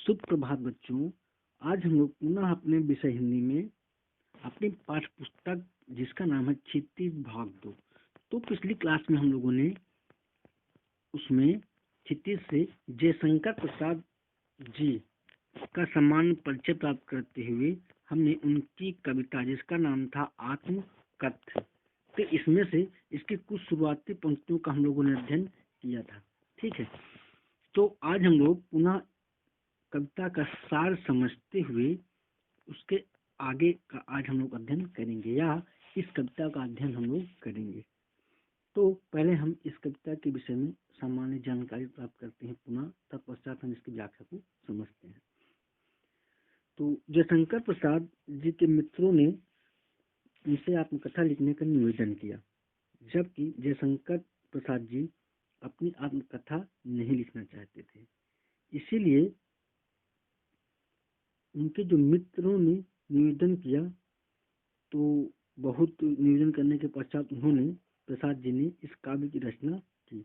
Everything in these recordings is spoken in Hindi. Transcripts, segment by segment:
सुप्रभात बच्चों। आज हम लोग पुनः अपने विषय हिंदी में अपनी पाठ्य पुस्तक जिसका नाम है क्षितिज भाग 2। तो पिछली क्लास में हम लोगों ने उसमें क्षितिज से जयशंकर प्रसाद जी का सम्मान परिचय प्राप्त करते हुए हमने उनकी कविता जिसका नाम था आत्मकथ्य, तो इसमें से इसकी कुछ शुरुआती पंक्तियों का हम लोगों ने अध्ययन किया था। ठीक है, तो आज हम लोग पुनः कविता का सार समझते हुए उसके आगे का आज हम लोग अध्ययन करेंगे या इस कविता का अध्ययन हम लोग करेंगे। तो पहले हम इस कविता के विषय में सामान्य जानकारी प्राप्त करते हैं, पुनः तत्पश्चात हम इसकी व्याख्या को समझते हैं। तो जयशंकर प्रसाद जी के मित्रों ने उनसे आत्मकथा लिखने का निवेदन किया, जबकि जयशंकर प्रसाद जी अपनी आत्मकथा नहीं लिखना चाहते थे। इसीलिए उनके जो मित्रों ने निवेदन किया, तो बहुत निवेदन करने के पश्चात उन्होंने प्रसाद जी ने इस काव्य की रचना की।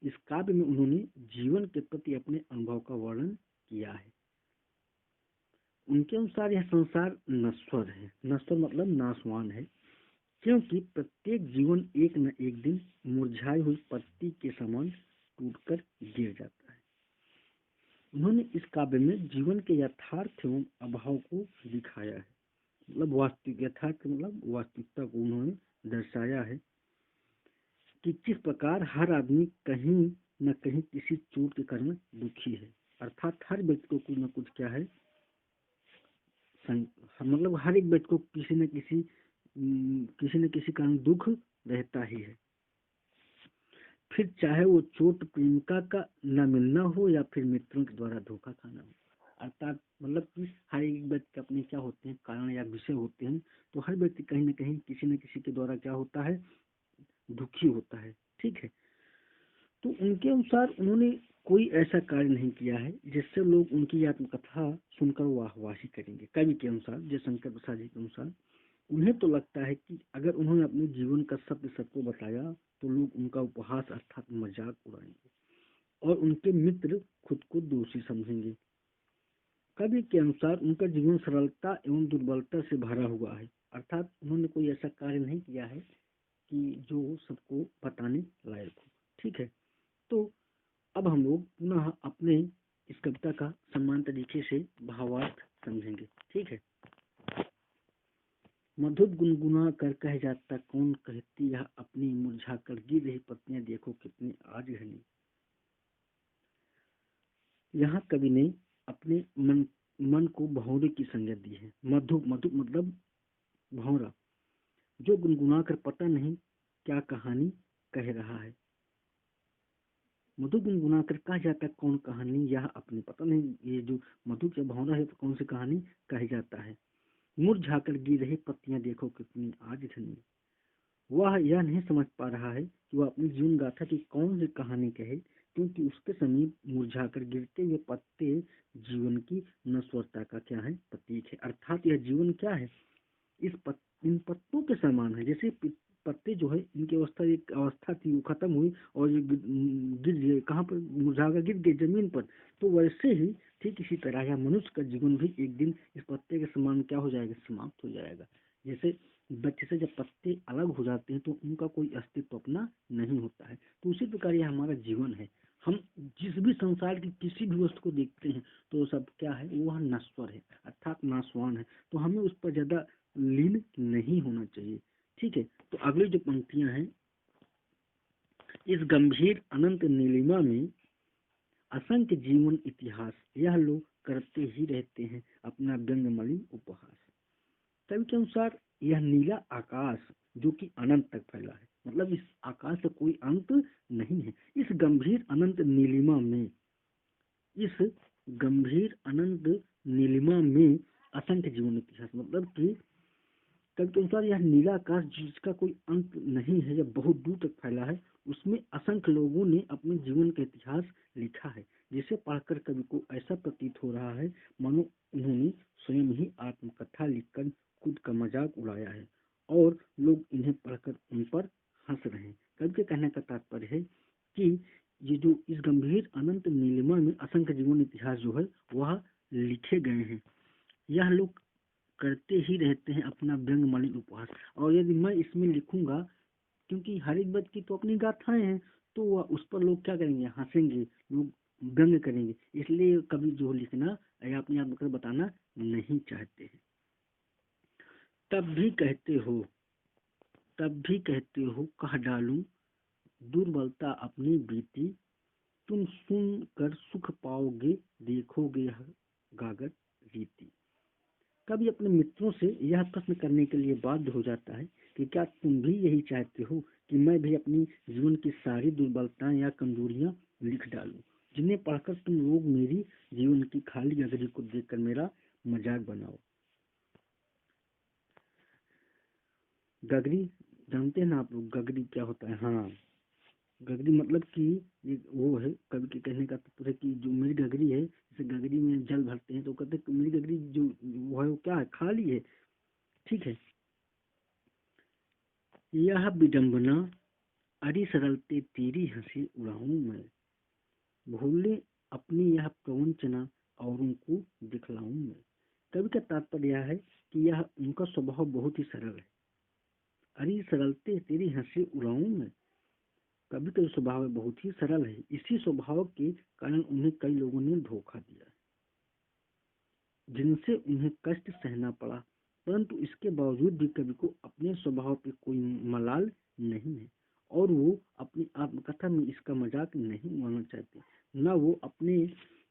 इस काव्य में उन्होंने जीवन के प्रति अपने अनुभव का वर्णन किया है। उनके अनुसार यह संसार नश्वर है। नश्वर मतलब नाशवान है, क्योंकि प्रत्येक जीवन एक न एक दिन मुरझाई हुई पत्ती के समान टूटकर गिर जाता है। उन्होंने इस काव्य में जीवन के यथार्थ एवं अभाव को दिखाया है, मतलब वास्तविक यथार्थ मतलब वास्तविकता को उन्होंने दर्शाया है कि किस प्रकार हर आदमी कहीं न कहीं किसी चोट के कारण दुखी है। अर्थात हर व्यक्ति को कुछ न कुछ क्या है, मतलब हर एक व्यक्ति को किसी न किसी कारण दुख रहता ही है। फिर चाहे वो चोट प्रेमिका का न मिलना हो या फिर मित्रों के द्वारा धोखा खाना हो। अर्थात मतलब कि हर एक व्यक्ति के अपने क्या होते हैं, कारण या विषय होते हैं। तो हर व्यक्ति कहीं न कहीं किसी न किसी के द्वारा क्या होता है, दुखी होता है। ठीक है, तो उनके अनुसार उन्होंने कोई ऐसा कार्य नहीं किया है जिससे लोग उनकी आत्मकथा सुनकर वाहवाही करेंगे। कवि के अनुसार, जयशंकर प्रसाद जी के अनुसार, उन्हें तो लगता है कि अगर उन्होंने अपने जीवन का सत्य सबको बताया तो लोग उनका उपहास अर्थात मजाक उड़ाएंगे और उनके मित्र खुद को दोषी समझेंगे। कवि के अनुसार उनका जीवन सरलता एवं दुर्बलता से भरा हुआ है। अर्थात उन्होंने कोई ऐसा कार्य नहीं किया है कि जो सबको बताने लायक हो। ठीक है, तो अब हम लोग पुनः अपने इस कविता का समान तरीके से भावार्थ समझेंगे। ठीक है। मधुर गुनगुना कर कह जाता कौन, कहती यह अपनी मुरझा कर गिर रही पत्तियां देखो कितनी आज घनी। यहाँ कवि ने अपने मन को भौरे की संज्ञा दी है। मधु मतलब भौरा, जो गुनगुना कर पता नहीं क्या कहानी कह रहा है। मधु गुनगुना कर कहा जाता है कौन कहानी, यह अपने पता नहीं ये जो मधु के भौरा है तो कौन सी कहानी कही जाता है। मुरझाकर गिर रही पत्तियां देखो कितनी आज घनी। वह यह नहीं समझ पा रहा है कि वह अपनी जीवन गाथा की कौन सी कहानी कहे, क्योंकि उसके समीप मुरझाकर गिरते हुए पत्ते जीवन की नश्वरता का क्या है, प्रतीक है। अर्थात यह जीवन क्या है, इन पत्तों के समान है। जैसे पत्ते जो है, इनकी अवस्था एक अवस्था थी, वो खत्म हुई और ये गिर गए, कहाँ पर, मुरझाकर गिर गए जमीन पर। तो वैसे ही ठीक इसी तरह यह मनुष्य का जीवन भी एक दिन इस पत्ते के समान क्या हो जाएगा, समाप्त हो जाएगा। जैसे बच्चे से जब पत्ते अलग हो जाते हैं तो उनका कोई अस्तित्व अपना नहीं होता है, तो उसी प्रकार यह हमारा जीवन है। हम जिस भी संसार की किसी भी वस्तु को देखते हैं तो सब क्या है, वह नश्वर है अर्थात नाशवान है। तो हमें उस पर ज्यादा लीन नहीं होना चाहिए। ठीक है, तो अगली जो पंक्तियां हैं, इस गंभीर अनंत नीलिमा में असंख्य जीवन इतिहास, यह लोग करते ही रहते हैं अपना व्यंगमलिन उपहास। कवि के अनुसार यह नीला आकाश जो कि अनंत तक फैला है, मतलब इस आकाश का कोई अंत नहीं है। इस गंभीर अनंत नीलिमा में, इस गंभीर अनंत नीलिमा में असंख्य जीवन इतिहास, मतलब कि कवि के अनुसार यह नीला आकाश जिसका कोई अंत नहीं है, यह बहुत दूर तक फैला है, उसमें असंख्य लोगों ने अपने जीवन का इतिहास लिखा है, जिसे पढ़कर कवि को ऐसा प्रतीत हो रहा है मानो उन्होंने स्वयं ही आत्मकथा लिखकर खुद का मजाक उड़ाया है और लोग इन्हें पढ़कर उन पर हंस रहे हैं। कवि के कहने का तात्पर्य है कि ये जो इस गंभीर अनंत नीलिमा में असंख्य जीवन इतिहास जो है वह लिखे गए हैं। यह लोग करते ही रहते हैं अपना व्यंग मलिन उपहास। और यदि मैं इसमें लिखूंगा, क्योंकि हर एक व्यक्ति की तो अपनी गाथाएं हैं, तो वह उस पर लोग क्या करेंगे, हंसेंगे, लोग व्यंग करेंगे। इसलिए कभी जो लिखना या अपनी आप कर बताना नहीं चाहते हैं। तब भी कहते हो, तब भी कहते हो कह डालूं दुर्बलता अपनी बीती, तुम सुन कर सुख पाओगे देखोगे यह गागर रीति। कभी अपने मित्रों से यह प्रश्न करने के लिए बाध्य हो जाता है कि क्या तुम भी यही चाहते हो कि मैं भी अपनी जीवन की सारी दुर्बलताएं या कमजोरियां लिख डालूं, जिन्हें पढ़कर तुम लोग मेरी जीवन की खाली गगरी को देखकर मेरा मजाक बनाओ। गगरी जानते हैं ना आप लोग, गगरी क्या होता है? हाँ, गगरी मतलब कि ये वो है, कवि के कहने का तात्पर्य है कि जो मेरी गगरी है, जैसे गगरी में जल भरते हैं तो कहते हैं कि मेरी गगरी जो वो है वो क्या है, खाली है। ठीक है। यह विडंबना अरी सरलते तेरी हंसी उड़ाऊं मैं, भूले अपनी यह प्रवंचना औरों को दिखलाऊं मैं। कवि का तात्पर्य यह है कि यह उनका स्वभाव बहुत ही सरल है। अरे सरलते तेरी हंसी उड़ाऊं मैं, कवि का जो स्वभाव है बहुत ही सरल है। इसी स्वभाव के कारण उन्हें कई लोगों ने धोखा दिया, जिनसे उन्हें कष्ट सहना पड़ा। परंतु इसके बावजूद भी कवि को अपने स्वभाव पे कोई मलाल नहीं है, और वो अपनी आत्मकथा में इसका मजाक नहीं उड़ाना चाहते। न वो अपने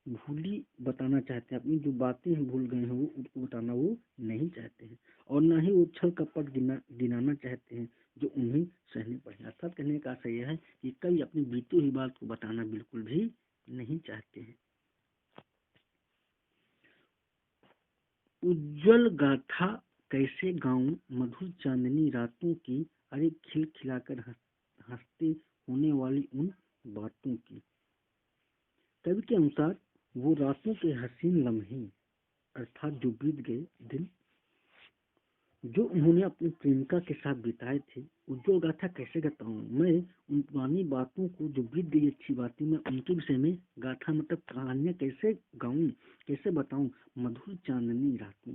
भूली बताना चाहते हैं, अपनी जो बातें हैं भूल गए हैं वो उनको बताना वो नहीं चाहते हैं, और न ही वो छल कपट गिनाना चाहते हैं जो उन्हें सहने पड़े। अर्थात कहने का आशय यह है कि कई अपनी बीती हुई बात को बताना बिल्कुल भी नहीं चाहते हैं। उज्ज्वल गाथा कैसे गाऊं मधुर चांदनी रातों की, अरे खिल खिलाकर हंसते होने वाली उन बातों की। कवि के अनुसार वो रातों के हसीन लम्हे, अर्थात जो बीत गए दिन, जो उन्होंने अपनी प्रेमिका के साथ बिताए थे, उज्ज्वल गाथा कैसे बताऊं मैं उन पुरानी बातों को, जो बीत गई अच्छी बातें, मैं उनके विषय में गाथा मतलब कहानियां कैसे गाऊं, कैसे बताऊं मधुर चांदनी रातों।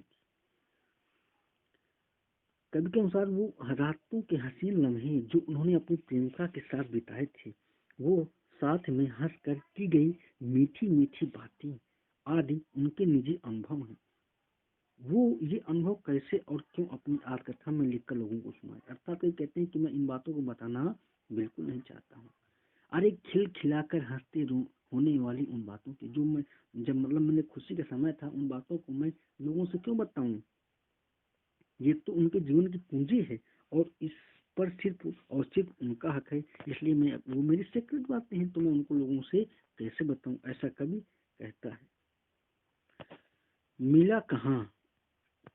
कवि के अनुसार वो रातों के हसीन लम्हे जो उन्होंने अपनी प्रेमिका के साथ बिताए थे, वो साथ में हंसकर की गई मीठी मीठी बातें आदि उनके निजी अनुभव हैं। वो ये अनुभव कैसे और क्यों अपनी आत्मकथा में लिखकर लोगों को सुनाए। अर्थात ये कहते हैं कि मैं इन बातों को बताना बिल्कुल नहीं चाहता हूँ। अरे खिल खिलाकर हंसते होने वाली उन बातों की, जो मैं जब मतलब मैंने खुशी का समय था, उन बातों को मैं लोगों से क्यों बताऊं? ये तो उनके जीवन की पूंजी है, और इस पर सिर्फ और सिर्फ उनका हक है। इसलिए मैं, वो मेरी सीक्रेट बातें हैं तो मैं उनको लोगों से कैसे बताऊं, ऐसा कवि कहता है। मिला कहाँ,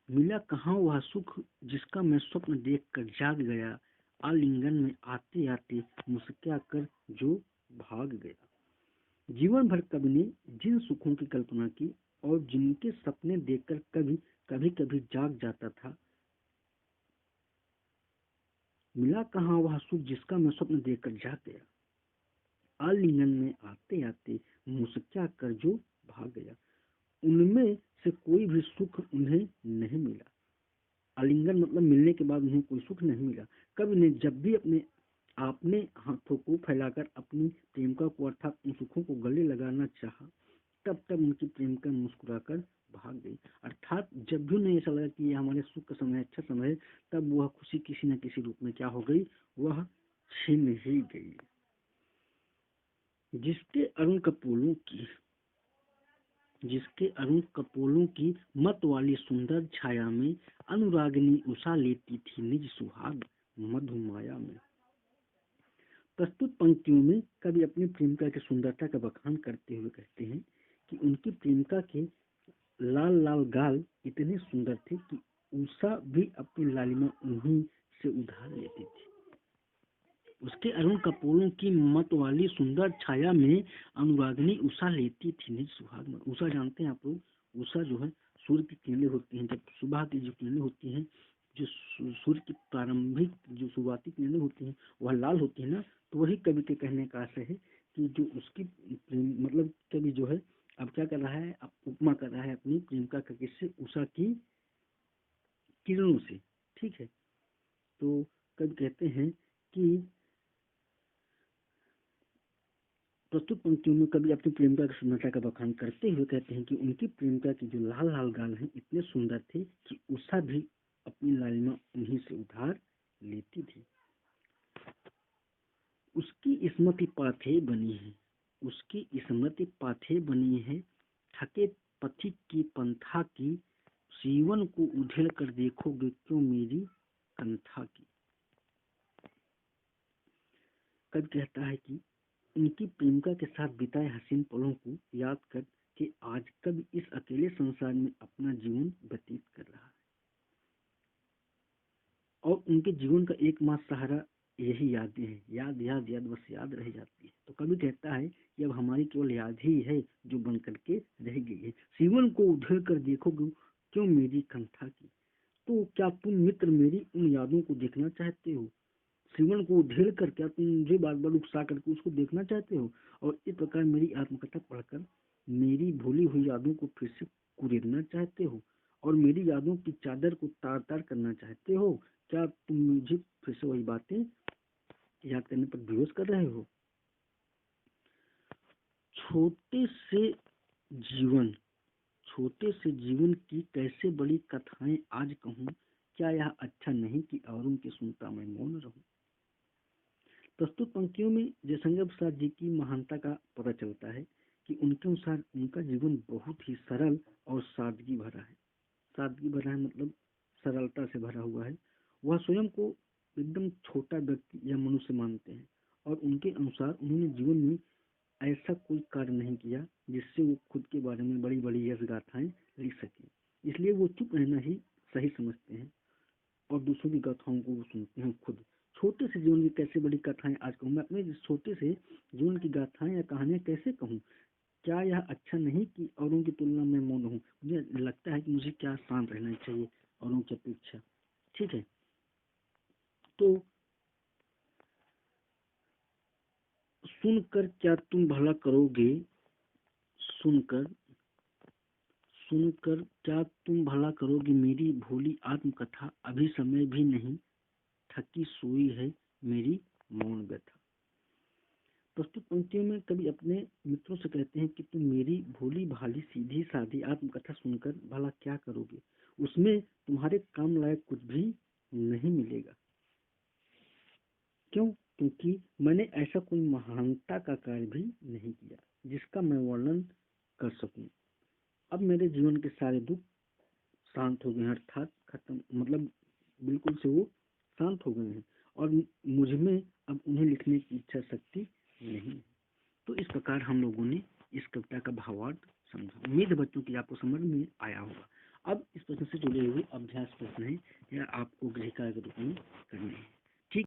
मिला कहाँ वह सुख जिसका मैं स्वप्न देख कर जाग गया, आलिंगन में आते आते मुस्कुरा कर जो भाग गया। जीवन भर कवि ने जिन सुखों की कल्पना की और जिनके सपने देखकर कभी कभी कभी जाग जाता था, मिला कहाँ वह सुख जिसका मैं स्वप्न देखकर जाग गया, आलिंगन में आते आते मुस्कुरा कर जो भाग गया। उनमें से कोई भी सुख उन्हें नहीं मिला। आलिंगन मतलब मिलने के बाद उन्हें कोई सुख नहीं मिला। कवि ने जब भी अपने आपने हाथों को फैलाकर अपनी प्रेमिका को अर्थात उन सुखों को गले लगाना चाहा, तब तब उनकी प्रेमिका मुस्कुराकर भाग गई। अर्थात जब भी उन्हें ऐसा लगा कि ये हमारे सुख का समय, अच्छा समय है, तब वह खुशी किसी न किसी रूप में क्या हो गई, वह छीन ही गई। जिसके अरुण कपोलों की, जिसके अरुण कपोलों की मत वाली सुंदर छाया में अनुरागिनी उषा लेती थी निज सुहाग मधुमाया में। प्रस्तुत पंक्तियों में कवि अपनी प्रेमिका की सुंदरता का बखान करते हुए कहते हैं कि उनकी प्रेमिका के लाल लाल गाल इतने सुंदर थे कि उषा भी अपनी लालिमा उन्हीं से उधार लेती थी। उसके अरुण कपोलों की मत वाली सुंदर छाया में अनुरागिनी उषा लेती थी निज सुहाग में। उषा जानते हैं आप लोग, उषा जो है सूर्य की किरणें होती हैं, जब सुबह की जो किरणें होती हैं, जो सूर्य की प्रारंभिक जो शुरुआती किरणें होती हैं वह लाल होती है ना, तो वही कवि के कहने का आशय है कि जो उसकी मतलब कवि जो है अब क्या कर रहा है, अब उपमा कर रहा है अपनी प्रेमिका का किससे, उषा की किरणों से। ठीक है, तो कवि कहते हैं कि प्रस्तुत पंक्तियों में कवि अपनी प्रेमिका की सुंदरता का बखान करते हुए कहते हैं कि उनकी प्रेमिका की जो लाल लाल गाल हैं इतने सुंदर थे कि उषा भी अपनी लालिमा उन्हीं से उधार लेती थी। उसकी स्मृति पाथे बनी है, उसकी स्मृति पाथे बनी है, थके पथिक की पंथा की, जीवन को उधेड़ कर देखोगे क्यों मेरी कंथा की। कवि कहता है कि उनकी प्रेमिका के साथ बिताए हसीन पलों को याद कर के आज कवि इस अकेले संसार में अपना जीवन व्यतीत कर रहा है और उनके जीवन का एकमात्र सहारा यही यादें हैं। याद याद याद बस याद रह जाती है। तो कवि कहता है कि अब हमारी केवल याद ही है जो बन करके रह गई है। जीवन को उधेड़ कर देखोगे क्यों मेरी कंथा की। तो क्या तुम मित्र मेरी उन यादों को देखना चाहते हो। जीवन को उधेड़ कर क्या तुम मुझे बार बार उकसा करके उसको देखना चाहते हो और इस प्रकार मेरी आत्मकथा पढ़कर मेरी भूली हुई यादों को फिर से कुरेदना चाहते हो और मेरी यादों की चादर को तार तार करना चाहते हो। क्या तुम मुझे फिर से वही बातें याद करने पर बेहोश कर रहे हो। छोटे से जीवन छोटे से जीवन की कैसे बड़ी कथाएं आज कहूँ, क्या यह अच्छा नहीं कि औरों की सुनता मैं मौन रहूं। प्रस्तुत पंक्तियों में जयशंकर प्रसाद जी की महानता का पता चलता है कि उनके अनुसार उनका जीवन बहुत ही सरल और सादगी भरा है। सादगी भरा है मतलब सरलता से भरा हुआ है। वह स्वयं को एकदम छोटा व्यक्ति या मनुष्य मानते हैं और उनके अनुसार उन्होंने जीवन में ऐसा कोई कार्य नहीं किया जिससे वो खुद के बारे में बड़ी बड़ी यश गाथाएं लिख सके। इसलिए वो चुप रहना ही सही समझते हैं और दूसरों की गाथाओं को वो सुनते हैं खुद। छोटे से जीवन की कैसे बड़ी कथाएं आज कहूँ, मैं अपने छोटे से जीवन की गाथाएं या कहानियां कैसे कहूँ। क्या यह अच्छा नहीं कि औरों की तुलना में मौन रहूं। मुझे लगता है कि मुझे क्या शांत रहना चाहिए औरों की अपेक्षा। ठीक है, तो सुनकर क्या तुम भला करोगे, सुनकर सुनकर क्या तुम भला करोगे मेरी भोली आत्मकथा, अभी समय भी नहीं थकी सोई है मेरी मौन व्यथा। प्रस्तुत पंक्तियों में कवि अपने मित्रों से कहते हैं कि तुम मेरी भोली भाली सीधी सादी आत्मकथा सुनकर भला क्या करोगे, उसमें तुम्हारे काम लायक कुछ भी नहीं मिलेगा। क्यों, क्योंकि मैंने ऐसा कोई महानता का कार्य भी नहीं किया जिसका मैं वर्णन कर सकूं। अब मेरे जीवन के सारे दुख शांत हो गए हैं, अर्थात खत्म, मतलब बिल्कुल से वो शांत हो गए हैं और मुझ में अब उन्हें लिखने की इच्छा शक्ति नहीं। तो इस प्रकार हम लोगों ने इस कविता का भावार्थ समझा। उम्मीद है बच्चों की आपको समझ में आया होगा। अब इस प्रश्न से जुड़े हुए अभ्यास प्रश्न है, यह आपको गृह